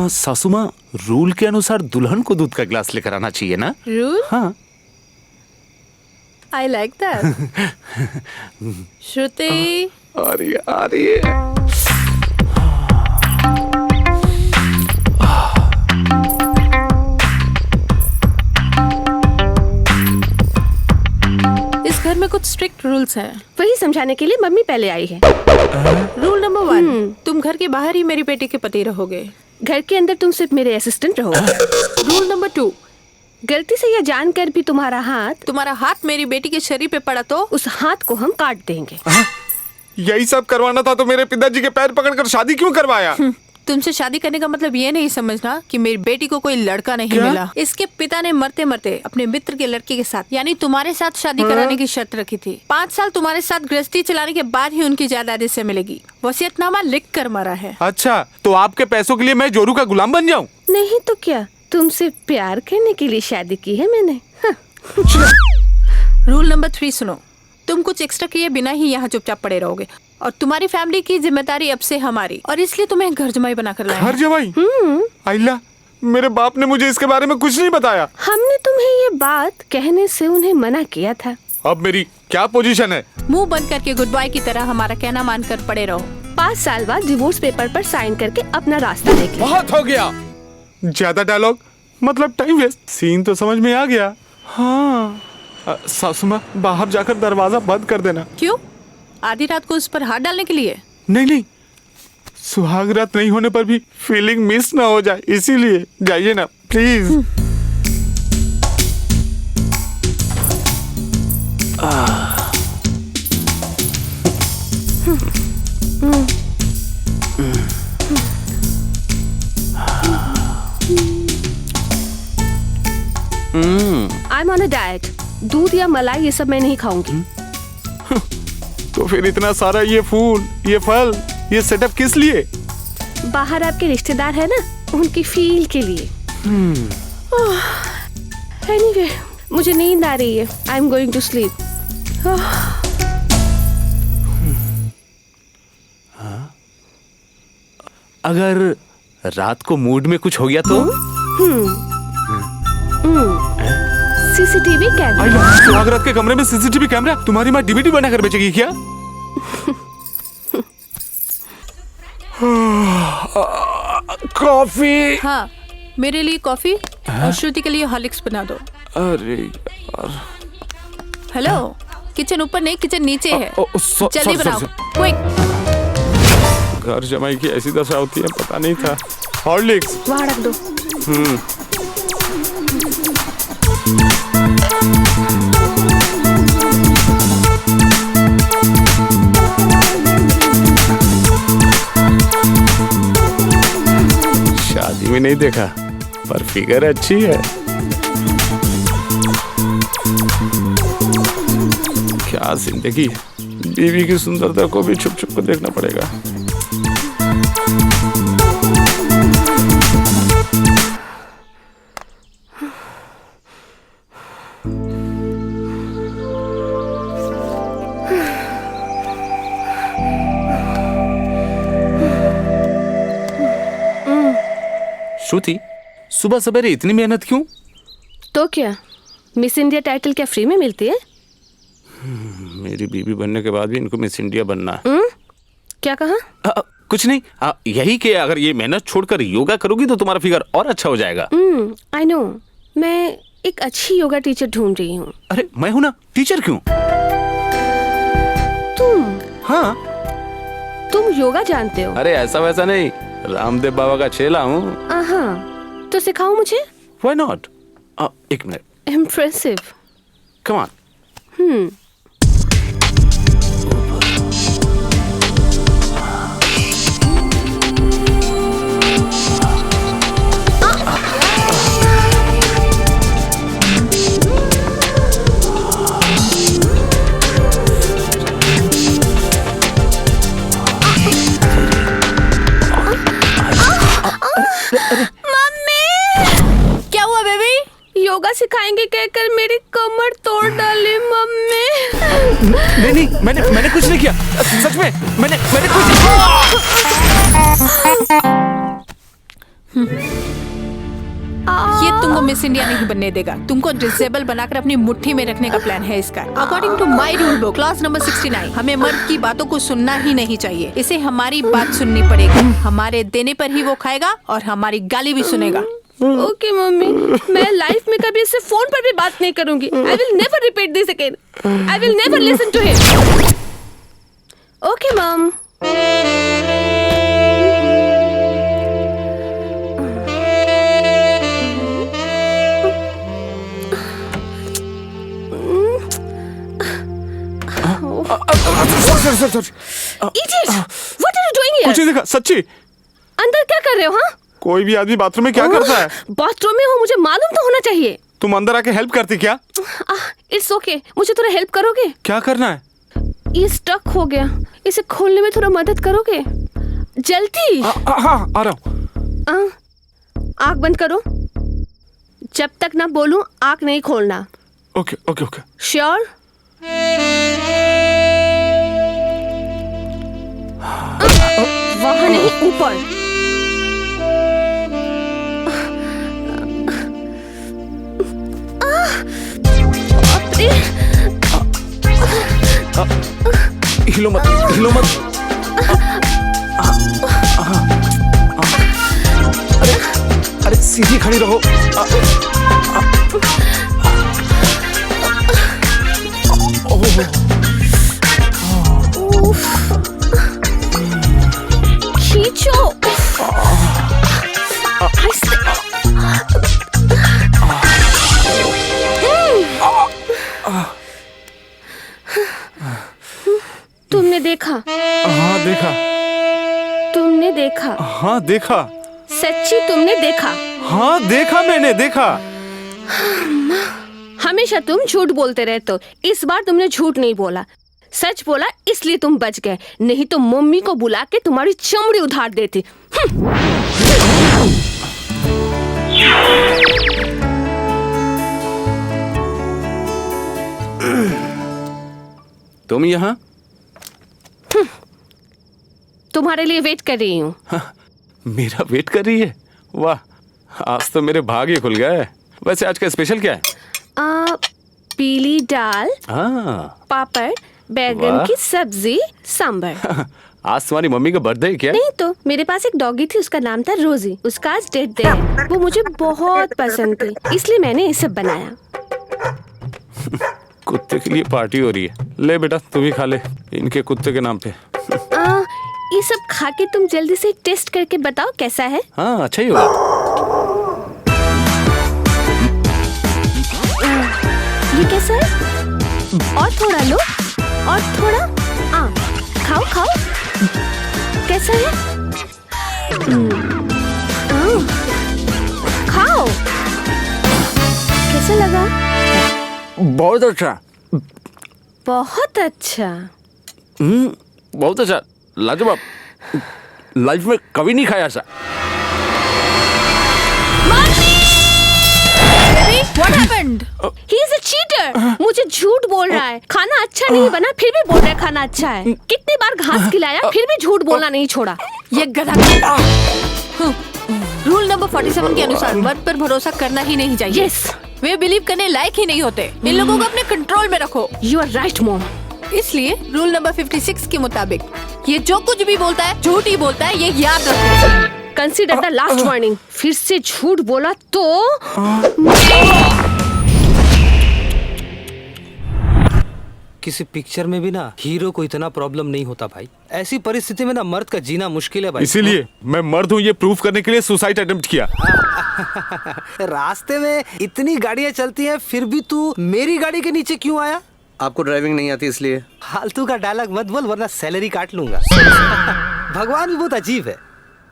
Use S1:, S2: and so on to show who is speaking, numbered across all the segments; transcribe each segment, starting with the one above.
S1: सासू माँ, रूल के अनुसार दुल्हन को दूध का गिलास लेकर आना चाहिए ना?
S2: रूल?
S1: हाँ।
S2: I like that. श्रुति,
S1: आ रही है।
S2: घर में कुछ स्ट्रिक्ट रूल्स हैं।
S3: वही समझाने के लिए मम्मी पहले आई है।
S2: रूल नंबर 1, तुम घर के बाहर ही मेरी बेटी के पति रहोगे।
S3: घर के अंदर तुम सिर्फ मेरे असिस्टेंट रहोगे।
S2: रूल नंबर 2,
S3: गलती से यह जानकर भी तुम्हारा हाथ
S2: मेरी बेटी के शरीर पे पड़ा तो
S3: उस हाथ को हम काट देंगे।
S1: यही सब करवाना था तो मेरे पिताजी के पैर पकड़कर शादी क्यों करवाया?
S2: तुमसे शादी करने का मतलब ये नहीं समझना कि मेरी बेटी को कोई लड़का नहीं मिला। इसके पिता ने मरते मरते अपने मित्र के लड़के के साथ यानी तुम्हारे साथ शादी कराने की शर्त रखी थी। 5 साल तुम्हारे साथ गृहस्थी चलाने के बाद ही उनकी जायदाद से मिलेगी। वसीयतनामा लिख कर मरा है।
S1: अच्छा, तो आपके पैसों के लिए मैं जोरू का गुलाम बन जाऊँ?
S3: नहीं तो क्या, तुमसे प्यार करने के लिए शादी की है मैंने।
S2: रूल नंबर 3 सुनो, तुम कुछ एक्स्ट्रा किए बिना ही यहाँ चुपचाप पड़े रहोगे और तुम्हारी फैमिली की जिम्मेदारी अब से हमारी, और इसलिए तुम्हें घर जमाई बनाकर लाए।
S1: घर जमाई? आइला, मेरे बाप ने मुझे इसके बारे में कुछ नहीं बताया।
S3: हमने तुम्हें ये बात कहने से उन्हें मना किया था।
S1: अब मेरी क्या पोजीशन है?
S2: मुंह बंद करके गुड बाय की तरह हमारा कहना मानकर पड़े रहो।
S3: 5 साल बाद डिवोर्स पेपर पर साइन करके अपना रास्ता देख लो।
S1: बहुत हो गया, ज्यादा डायलॉग मतलब टाइम वेस्ट। सीन तो समझ में आ गया। हाँ, सासू माँ, बाहर जाकर दरवाजा बंद कर देना।
S2: क्यों? आधी रात को उस पर हाथ डालने के लिए?
S1: नहीं, सुहाग रात नहीं होने पर भी फीलिंग मिस ना हो जाए, इसीलिए जाइए ना please.
S3: I'm on a diet. दूध या मलाई ये सब मैं नहीं खाऊंगी।
S1: तो फिर इतना सारा ये फूल, ये फल, ये सेटअप किस लिए?
S3: बाहर आपके रिश्तेदार है ना, उनकी फील के लिए। Anyway, मुझे नींद आ रही है। I'm going to sleep.
S1: अगर रात को मूड में कुछ हो गया तो?
S3: CCTV camera.
S1: सुहाग रात के कमरे में सीसीटीवी कैमरा? तुम्हारी माँ डीवीडी बनाकर बेचेगी क्या? कॉफी।
S2: हाँ, मेरे लिए कॉफी और श्रुति के लिए हॉर्लिक्स बना दो।
S1: अरे यार।
S2: हेलो, किचन ऊपर नहीं, किचन नीचे है। जल्दी बनाओ, क्विक।
S1: घर जमाई की ऐसी दशा होती है, पता नहीं था। हॉर्लिक्स
S3: वहाँ रख दो।
S1: शादी में नहीं देखा, पर फिगर अच्छी है। क्या जिंदगी, बीवी की सुंदरता को भी छुप छुप कर देखना पड़ेगा। श्रुति, सुबह सवेरे इतनी मेहनत क्यों?
S3: तो क्या, मिस इंडिया टाइटल क्या फ्री में मिलती है?
S1: मेरी बीवी बनने के बाद भी इनको मिस इंडिया बनना है।
S3: क्या कहा?
S1: कुछ नहीं, यही कि अगर ये मेहनत छोड़कर योगा करोगी तो तुम्हारा फिगर और अच्छा हो जाएगा।
S3: आई नो, मैं एक अच्छी योगा टीचर ढूंढ रही हूँ।
S1: अरे मैं हूँ ना, टीचर क्यों?
S3: तुम?
S1: हाँ।
S3: तुम योगा जानते हो?
S1: अरे ऐसा वैसा नहीं, रामदेव बाबा का चेला हूँ।
S3: हाँ, तो सिखाओ मुझे।
S1: Why not? एक minute.
S3: Impressive.
S1: Come on.
S3: Yoga सिखाएंगे कहकर मेरी कमर तोड़ डाली मम्मी।
S1: नहीं, मैंने कुछ नहीं किया, सच में मैंने कुछ नहीं किया।
S2: मिस इंडिया नहीं बनने देगा। तुमको डिसेबल बनाकर अपनी मुट्ठी में रखने का प्लान है इसका। According to my rule book clause number 69, हमें मर्द की बातों को सुनना ही नहीं चाहिए। इसे हमारी बात सुननी पड़ेगी। हमारे देने पर ही वो खाएगा और हमारी गाली भी सुनेगा।
S3: ओके मम्मी, मैं लाइफ में कभी इससे फोन पर भी बात नहीं करूंगी। I will never repeat this again. I will never listen to him. Okay mom.
S1: Sir
S3: Idiot! What are you doing here?
S1: कुछ नहीं देखा सच्ची।
S3: अंदर क्या कर रहे हो? हाँ?
S1: कोई भी आदमी बाथरूम में क्या करता है?
S3: बाथरूम में हो, मुझे मालूम तो होना चाहिए।
S1: तुम अंदर आके हेल्प करती क्या?
S3: इट्स ओके, मुझे थोड़ा हेल्प करोगे?
S1: क्या करना है?
S3: ये स्टक हो गया, इसे खोलने में थोड़ा मदद करोगे? जल्दी।
S1: हाँ आ रहा हूँ।
S3: आँख बंद करो। जब तक ना बोलूं आँख नहीं खोलना।
S1: Okay okay okay.
S3: श्योर? वहाँ नहीं, ऊपर।
S1: हिलो मत, हिलो मत। अरे सीधी खड़ी रहो।
S3: खींचो। तुमने देखा?
S1: हाँ देखा।
S3: तुमने देखा?
S1: हाँ देखा।
S3: सच्ची तुमने देखा?
S1: हाँ देखा, मैंने देखा।
S3: हमेशा तुम झूठ बोलते रहते हो। इस बार तुमने झूठ नहीं बोला, सच बोला, इसलिए तुम बच गए। नहीं तो मम्मी को बुला के तुम्हारी चमड़ी उधार देती।
S1: तुम यहाँ?
S3: तुम्हारे लिए वेट कर रही हूँ।
S1: मेरा वेट कर रही है? वाह, आज तो मेरे भाग ही खुल गए। वैसे आज का स्पेशल क्या है?
S3: पीली दाल, पापड़, बैगन की सब्जी, सांभर।
S1: आज तुम्हारी मम्मी का बर्थडे है क्या?
S3: नहीं तो मेरे पास एक डॉगी थी, उसका नाम था रोजी। उसका आज डेथ डे है। वो मुझे बहुत पसंद थी, इसलिए मैंने ये सब बनाया।
S1: कुत्ते के लिए पार्टी हो रही है। ले बेटा तू भी खा ले, इनके कुत्ते के नाम पे।
S3: ये सब खा के तुम जल्दी से टेस्ट करके बताओ कैसा है।
S1: हाँ अच्छा ही होगा।
S3: ये कैसा है? और थोड़ा लो, और थोड़ा। खाओ खाओ। कैसा है? खाओ। कैसा लगा?
S1: बहुत अच्छा।
S3: बहुत अच्छा।
S1: बहुत अच्छा, लाजवाब। लाइफ में कभी नहीं खाया ऐसा।
S2: What happened?
S3: He is a cheater. मुझे झूठ बोल रहा है। खाना अच्छा नहीं बना फिर भी बोल रहा है खाना अच्छा है। कितनी बार घास खिलाया फिर भी झूठ बोलना नहीं छोड़ा।
S2: ये गधा। रूल नंबर 47 के अनुसार मर्द पर भरोसा करना ही नहीं चाहिए।
S3: Yes.
S2: वे बिलीव करने लायक ही नहीं होते। इन लोगों को अपने कंट्रोल में रखो।
S3: You are right, mom.
S2: इसलिए रूल नंबर 56 के मुताबिक ये जो कुछ भी बोलता है झूठ ही बोलता है, ये याद रखो।
S3: Consider the last warning. फिर से झूठ बोला तो
S4: किसी पिक्चर में भी ना हीरो को इतना प्रॉब्लम नहीं होता भाई। ऐसी परिस्थिति में ना मर्द का जीना मुश्किल है भाई।
S1: इसीलिए मैं मर्द हूँ ये प्रूफ करने के लिए सुसाइड अटेम्प्ट किया।
S4: रास्ते में इतनी गाड़ियाँ चलती हैं फिर भी तू मेरी गाड़ी के नीचे क्यों आया?
S5: आपको ड्राइविंग नहीं आती इसलिए।
S4: फालतू का डायलॉग मत बोल वरना सैलरी काट लूंगा। भगवान भी बहुत अजीब है,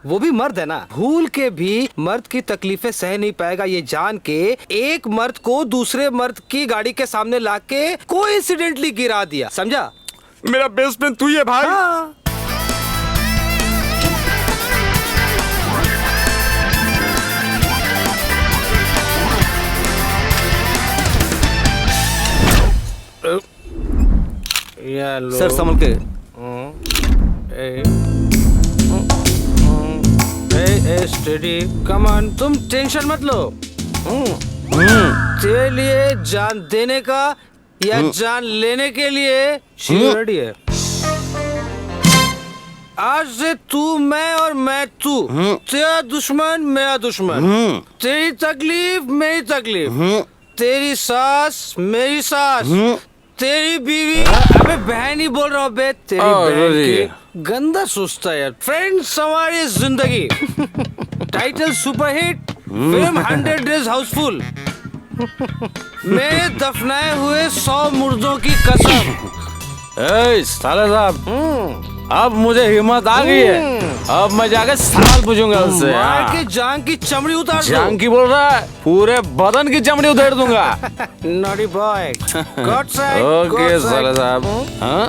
S4: वो भी मर्द है ना। भूल के भी मर्द की तकलीफें सह नहीं पाएगा ये जान के एक मर्द को दूसरे मर्द की गाड़ी के सामने लाके कोइंसिडेंटली गिरा दिया, समझा?
S1: मेरा बेस्ट फ्रेंड तू ही है भाई।
S4: हाँ।
S5: सर संभल के।
S4: स्टेडी, कम ऑन, तुम टेंशन मत लो। तेरे लिए जान देने का या जान लेने के लिए रेडी है। आज से तू मैं और मैं तू, तेरा दुश्मन मेरा दुश्मन, तेरी तकलीफ मेरी तकलीफ, तेरी सास मेरी सास, तेरी बीवी, अबे बहन ही बोल रहा हूँ बे, तेरी बहन की गंदा सोचता यार। फ्रेंड्स हमारी जिंदगी, title superhit, film 100 days Housefull, मेरे दफनाए हुए 100 मुर्दों की कसम।
S6: साले साहब, अब मुझे हिम्मत आ गई है, अब मैं जाकर सवाल पूछूंगा उससे।
S4: मार के जान की चमड़ी उतार दो।
S6: जान की बोल रहा है, पूरे बदन की चमड़ी उधेड़ दूंगा।
S4: Naughty boy, God side.
S6: Okay साले साहब। हाँ,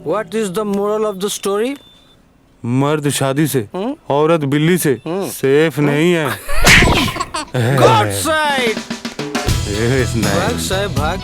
S4: what is the moral of the story?
S1: मर्द शादी से, औरत बिल्ली से सेफ नहीं है।
S4: God side.
S1: Yes, nice.
S4: भाग साहब भाग।